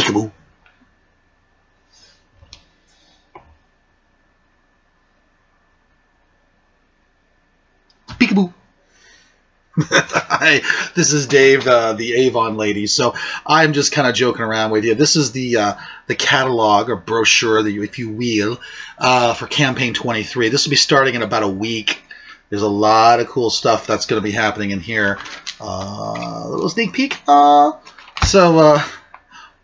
Peekaboo. Peekaboo. Hi, this is Dave, the Avon Lady. So I'm just kind of joking around with you. This is the catalog or brochure, if you will, for Campaign 23. This will be starting in about a week. There's a lot of cool stuff that's going to be happening in here. A little sneak peek.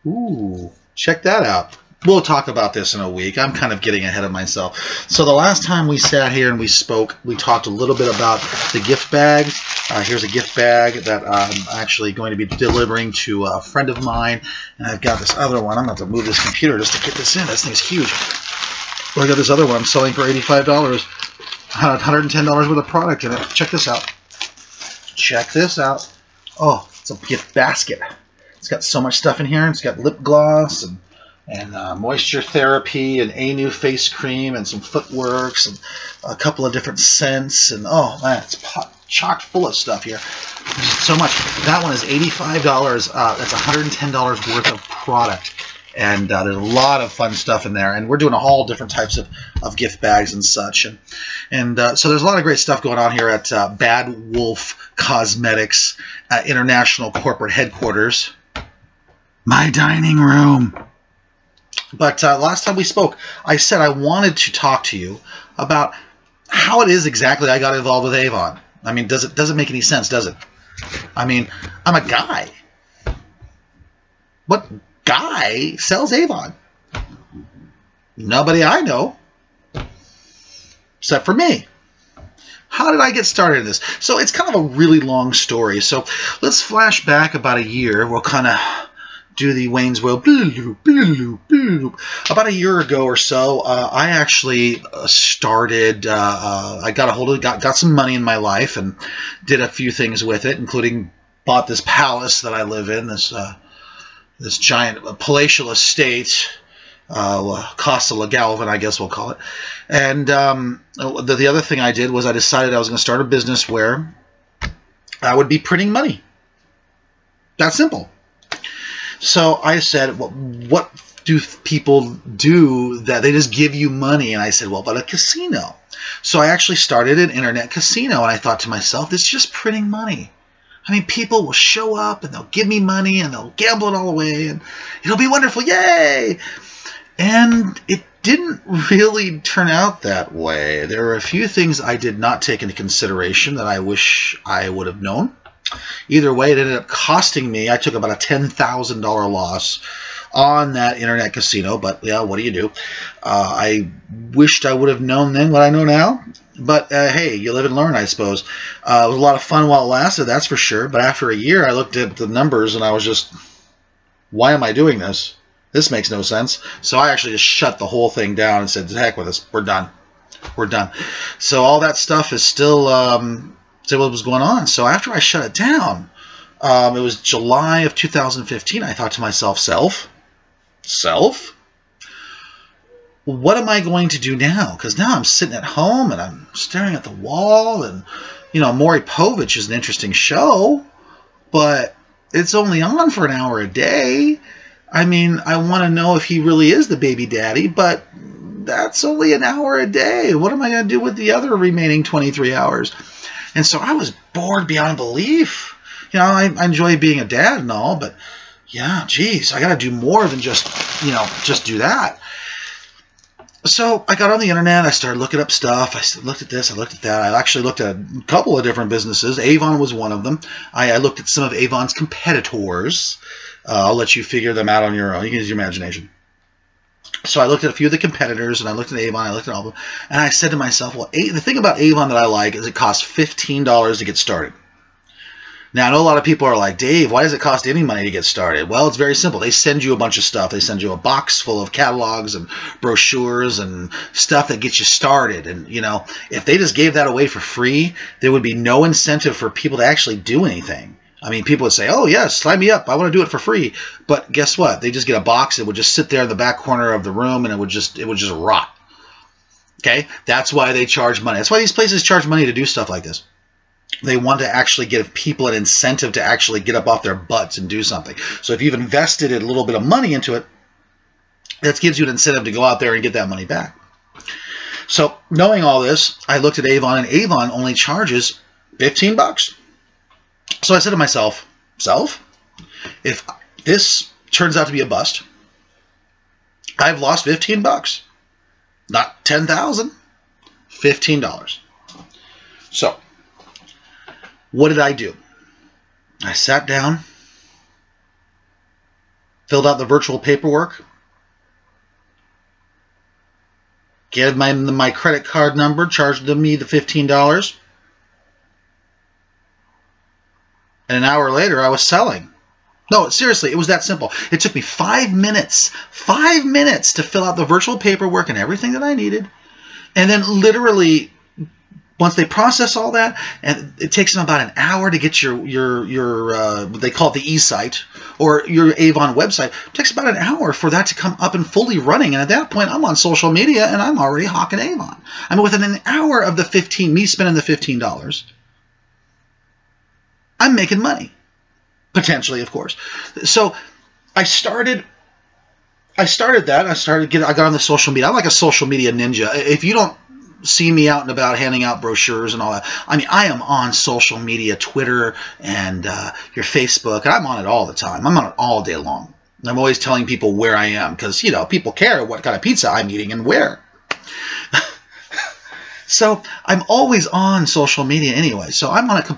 Ooh, check that out. We'll talk about this in a week. I'm kind of getting ahead of myself. So the last time we sat here and we spoke, we talked a little bit about the gift bags. Here's a gift bag that I'm actually going to be delivering to a friend of mine. And I've got this other one. I'm going to have to move this computer just to get this in. This thing's huge. Well, I got this other one I'm selling for $85. $110 worth of product in it. Check this out. Check this out. Oh, it's a gift basket. It's got so much stuff in here. It's got lip gloss and moisture therapy and A-New face cream and some footworks and a couple of different scents. And oh man, it's chock full of stuff here. So much. That one is $85. That's $110 worth of product. And there's a lot of fun stuff in there. And we're doing all different types of gift bags and such. And so there's a lot of great stuff going on here at Bad Wolf Cosmetics International Corporate Headquarters. My dining room. But last time we spoke, I said I wanted to talk to you about how it is exactly I got involved with Avon. I mean, doesn't make any sense, does it? I mean, I'm a guy. What guy sells Avon? Nobody I know, except for me. How did I get started in this? So it's kind of a really long story. So let's flash back about a year. We'll kind of do the Wayne's World. About a year ago or so, I actually started, I got a hold of, got some money in my life and did a few things with it, including bought this palace that I live in, this giant palatial estate, Casa La Galvin, I guess we'll call it. And the other thing I did was I decided I was going to start a business where I would be printing money. That simple. So I said, well, what do people do that they just give you money? And I said, well, but a casino. So I actually started an internet casino, and I thought to myself, it's just printing money. I mean, people will show up, and they'll give me money, and they'll gamble it all away, and it'll be wonderful. Yay! And it didn't really turn out that way. There were a few things I did not take into consideration that I wish I would have known. Either way, it ended up costing me, I took about a $10,000 loss on that internet casino, but yeah, what do you do? I wished I would have known then what I know now, but hey, you live and learn, I suppose. It was a lot of fun while it lasted, that's for sure, but after a year, I looked at the numbers and I was just, why am I doing this? This makes no sense. So I actually just shut the whole thing down and said, heck with this, we're done. We're done. So all that stuff is still... So what was going on? So after I shut it down, it was July of 2015, I thought to myself, self? What am I going to do now? Because now I'm sitting at home and I'm staring at the wall, and, you know, Maury Povich is an interesting show, but it's only on for an hour a day. I mean, I want to know if he really is the baby daddy, but that's only an hour a day. What am I going to do with the other remaining 23 hours? And so I was bored beyond belief. You know, I enjoy being a dad and all, but yeah, geez, I got to do more than just, you know, just do that. So I got on the internet. I started looking up stuff. I looked at this. I looked at that. I actually looked at a couple of different businesses. Avon was one of them. I looked at some of Avon's competitors. I'll let you figure them out on your own. You can use your imagination. So I looked at a few of the competitors, and I looked at Avon, I looked at all of them, and I said to myself, well, the thing about Avon that I like is it costs $15 to get started. Now, I know a lot of people are like, Dave, why does it cost any money to get started? Well, it's very simple. They send you a bunch of stuff. They send you a box full of catalogs and brochures and stuff that gets you started. And, you know, if they just gave that away for free, there would be no incentive for people to actually do anything. I mean, people would say, oh, yes, sign me up. I want to do it for free. But guess what? They just get a box. It would just sit there in the back corner of the room, and it would just rot. Okay? That's why they charge money. That's why these places charge money to do stuff like this. They want to actually give people an incentive to actually get up off their butts and do something. So if you've invested a little bit of money into it, that gives you an incentive to go out there and get that money back. So knowing all this, I looked at Avon, and Avon only charges $15. So I said to myself, if this turns out to be a bust, I've lost $15. Not $10,000, $15. So what did I do? I sat down, filled out the virtual paperwork, gave my credit card number, charged me the $15, and an hour later I was selling. No, seriously, it was that simple. It took me 5 minutes to fill out the virtual paperwork and everything that I needed, and then literally once they process all that, and it takes them about an hour to get your they call it the e-site or your Avon website. It takes about an hour for that to come up and fully running. And at that point, I'm on social media and I'm already hawking Avon. I mean, within an hour of me spending the $15, I'm making money, potentially, of course. So I started that. I got on the social media. I'm like a social media ninja. If you don't see me out and about handing out brochures and all that, I mean, I am on social media, Twitter and your Facebook, and I'm on it all the time. I'm on it all day long. I'm always telling people where I am because, you know, people care what kind of pizza I'm eating and where. So I'm always on social media anyway. So I'm like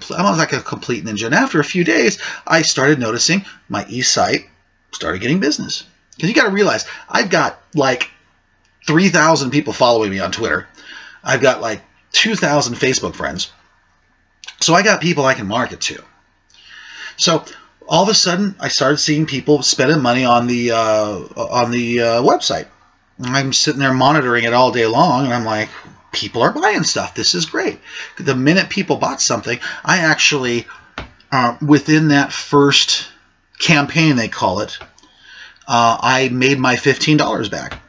a complete ninja. And after a few days, I started noticing my e-site started getting business. Because you got to realize, I've got like 3,000 people following me on Twitter. I've got like 2,000 Facebook friends. So I got people I can market to. So all of a sudden, I started seeing people spending money on the website. I'm sitting there monitoring it all day long, and I'm like, people are buying stuff. This is great. The minute people bought something, I actually, within that first campaign, they call it, I made my $15 back.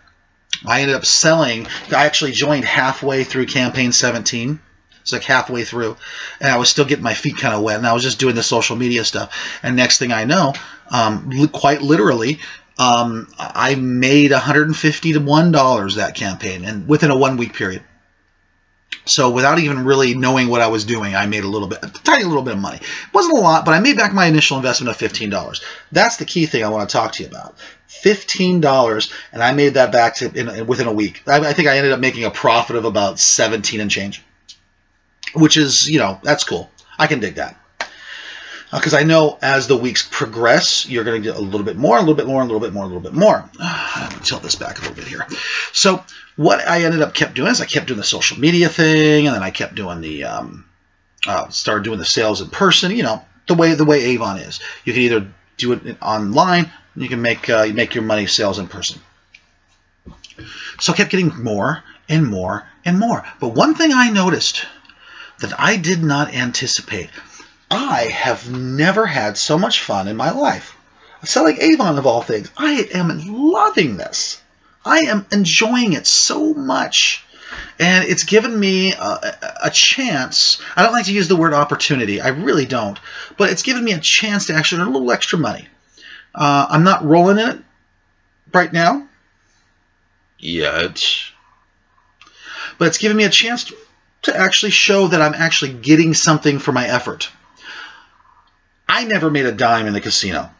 I ended up selling. I actually joined halfway through campaign 17. It's like halfway through, and I was still getting my feet kind of wet, and I was just doing the social media stuff. And next thing I know, quite literally, I made $150 to $1 that campaign, and within a 1 week period. So without even really knowing what I was doing, I made a tiny little bit of money. It wasn't a lot, but I made back my initial investment of $15. That's the key thing I want to talk to you about. $15, and I made that back within a week. I think I ended up making a profit of about 17 and change, which is, you know, that's cool. I can dig that. Because I know as the weeks progress, you're going to get a little bit more, a little bit more, a little bit more, a little bit more. I'm going to tilt this back a little bit here. So what I kept doing is I kept doing the social media thing, and then I kept doing the, started doing the sales in person, you know, the way Avon is. You can either do it online, you can make your money sales in person. So I kept getting more and more and more. But one thing I noticed that I did not anticipate, I have never had so much fun in my life. Selling Avon of all things. I am loving this. I am enjoying it so much. And it's given me a chance. I don't like to use the word opportunity. I really don't. But it's given me a chance to actually earn a little extra money. I'm not rolling in it right now. Yet. But it's given me a chance to actually show that I'm actually getting something for my effort. I never made a dime in the casino.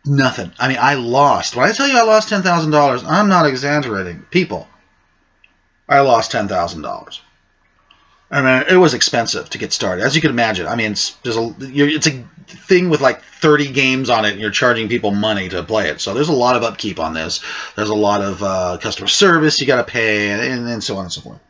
Nothing. I mean, I lost. When I tell you I lost $10,000, I'm not exaggerating. People, I lost $10,000. I mean, it was expensive to get started, as you can imagine. I mean, it's a thing with like 30 games on it, and you're charging people money to play it. So there's a lot of upkeep on this. There's a lot of customer service you got to pay, and so on and so forth.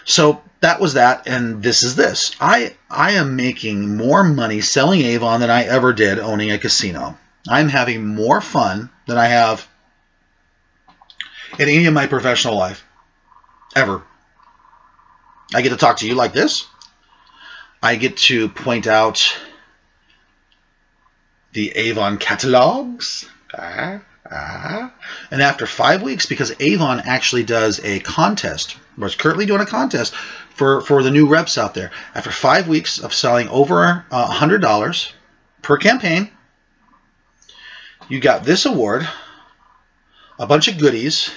So that was that, and this is this. I am making more money selling Avon than I ever did owning a casino. I'm having more fun than I have in any of my professional life, ever. I get to talk to you like this. I get to point out the Avon catalogs. And after 5 weeks, because Avon actually does a contest, or is currently doing a contest for the new reps out there. After 5 weeks of selling over $100 per campaign, you got this award, a bunch of goodies,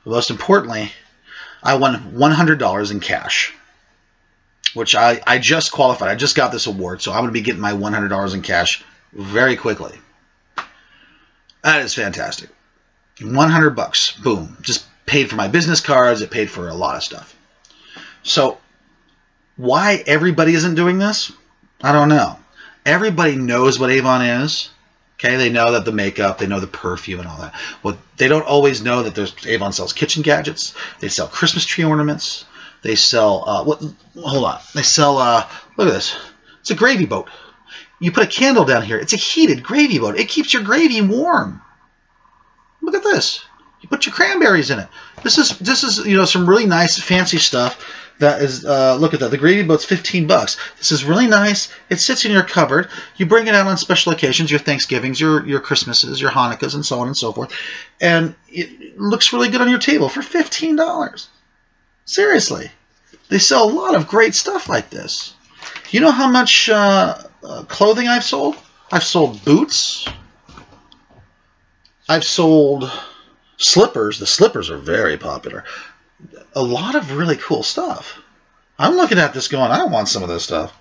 but most importantly, I won $100 in cash, which I just qualified. I just got this award, so I'm going to be getting my $100 in cash very quickly. That is fantastic. 100 bucks, boom. Just paid for my business cards. It paid for a lot of stuff. So why everybody isn't doing this? I don't know. Everybody knows what Avon is. Okay, they know that the makeup, they know the perfume and all that. Well, they don't always know that Avon sells kitchen gadgets. They sell Christmas tree ornaments. They sell, hold on. They sell, look at this. It's a gravy boat. You put a candle down here. It's a heated gravy boat. It keeps your gravy warm. Look at this. You put your cranberries in it. This is you know, some really nice fancy stuff. That is, look at that. The gravy boat's 15 bucks. This is really nice. It sits in your cupboard. You bring it out on special occasions, your Thanksgivings, your Christmases, your Hanukkahs, and so on and so forth. And it looks really good on your table for $15. Seriously. They sell a lot of great stuff like this. You know how much clothing I've sold? I've sold boots. I've sold slippers. The slippers are very popular. A lot of really cool stuff. I'm looking at this going, I want some of this stuff.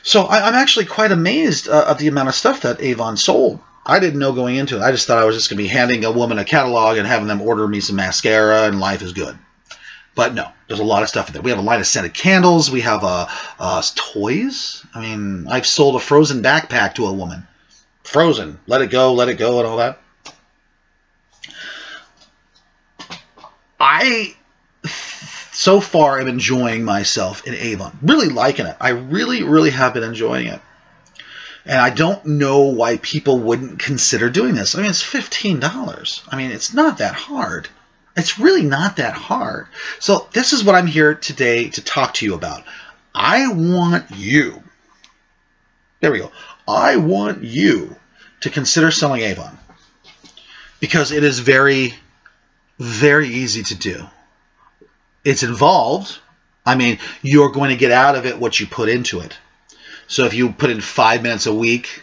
So I'm actually quite amazed at the amount of stuff that Avon sold. I didn't know going into it. I just thought I was just going to be handing a woman a catalog and having them order me some mascara and life is good. But no, there's a lot of stuff in there. We have a line of scented candles. We have toys. I mean, I've sold a Frozen backpack to a woman. Frozen. Let it go, and all that. I, so far, am enjoying myself in Avon. Really liking it. I really, really have been enjoying it. And I don't know why people wouldn't consider doing this. I mean, it's $15. I mean, it's not that hard. It's really not that hard. So this is what I'm here today to talk to you about. I want you, there we go. I want you to consider selling Avon. Because it is very, very easy to do. It's involved. I mean, you're going to get out of it what you put into it. So if you put in 5 minutes a week,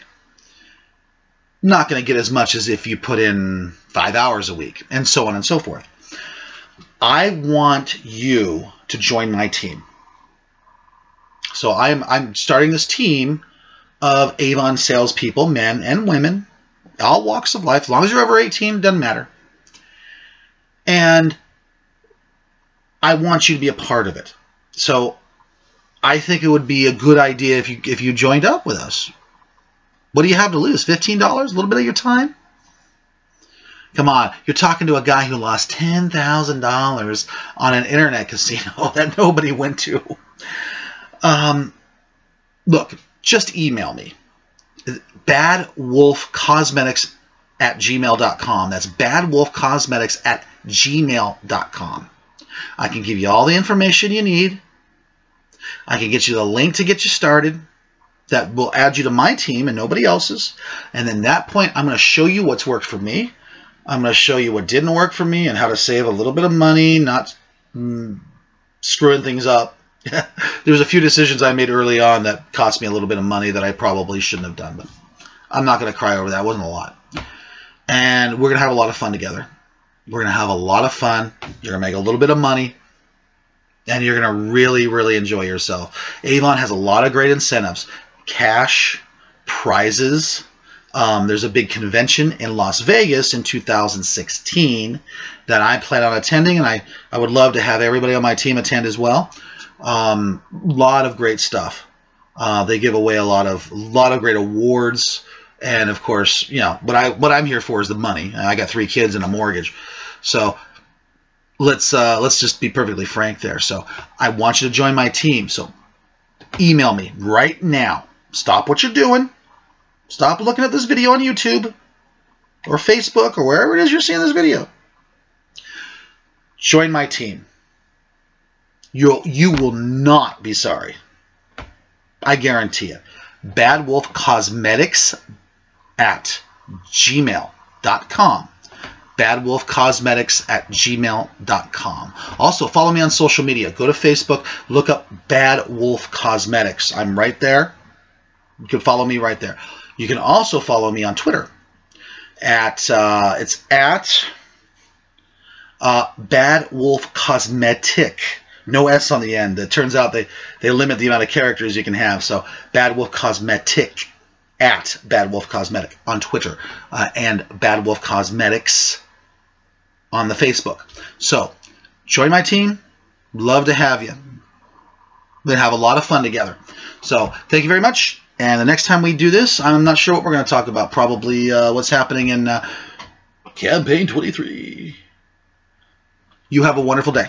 not going to get as much as if you put in 5 hours a week, and so on and so forth. I want you to join my team. So I'm starting this team of Avon salespeople, men and women, all walks of life. As long as you're over 18, doesn't matter. And I want you to be a part of it. So I think it would be a good idea if you joined up with us. What do you have to lose? $15? A little bit of your time? Come on. You're talking to a guy who lost $10,000 on an internet casino that nobody went to. Look, just email me. badwolfcosmetics@gmail.com. That's badwolfcosmetics@gmail.com. I can give you all the information you need. I can get you the link to get you started. That will add you to my team and nobody else's. And then at that point, I'm going to show you what's worked for me. I'm going to show you what didn't work for me and how to save a little bit of money, not screwing things up. There's a few decisions I made early on that cost me a little bit of money that I probably shouldn't have done, but I'm not going to cry over that. It wasn't a lot. And we're going to have a lot of fun together. We're going to have a lot of fun. You're going to make a little bit of money. And you're going to really, really enjoy yourself. Avon has a lot of great incentives. Cash, prizes. There's a big convention in Las Vegas in 2016 that I plan on attending, and I would love to have everybody on my team attend as well. Lot of great stuff. They give away a lot of great awards, and of course, you know, what I'm here for is the money. I got 3 kids and a mortgage, so let's just be perfectly frank there. So I want you to join my team. So email me right now. Stop what you're doing. Stop looking at this video on YouTube or Facebook or wherever it is you're seeing this video. Join my team. You will not be sorry. I guarantee it. badwolfcosmetics@gmail.com. gmail.com. badwolfcosmetics@gmail.com. Also, follow me on social media. Go to Facebook, look up Bad Wolf Cosmetics. I'm right there. You can follow me right there. You can also follow me on Twitter it's at Bad Wolf Cosmetic. No S on the end. It turns out they limit the amount of characters you can have. So Bad Wolf Cosmetic at Bad Wolf Cosmetic on Twitter and Bad Wolf Cosmetics on the Facebook. So join my team. Love to have you. We're going to have a lot of fun together. So thank you very much. And the next time we do this, I'm not sure what we're going to talk about. Probably what's happening in Campaign 23. You have a wonderful day.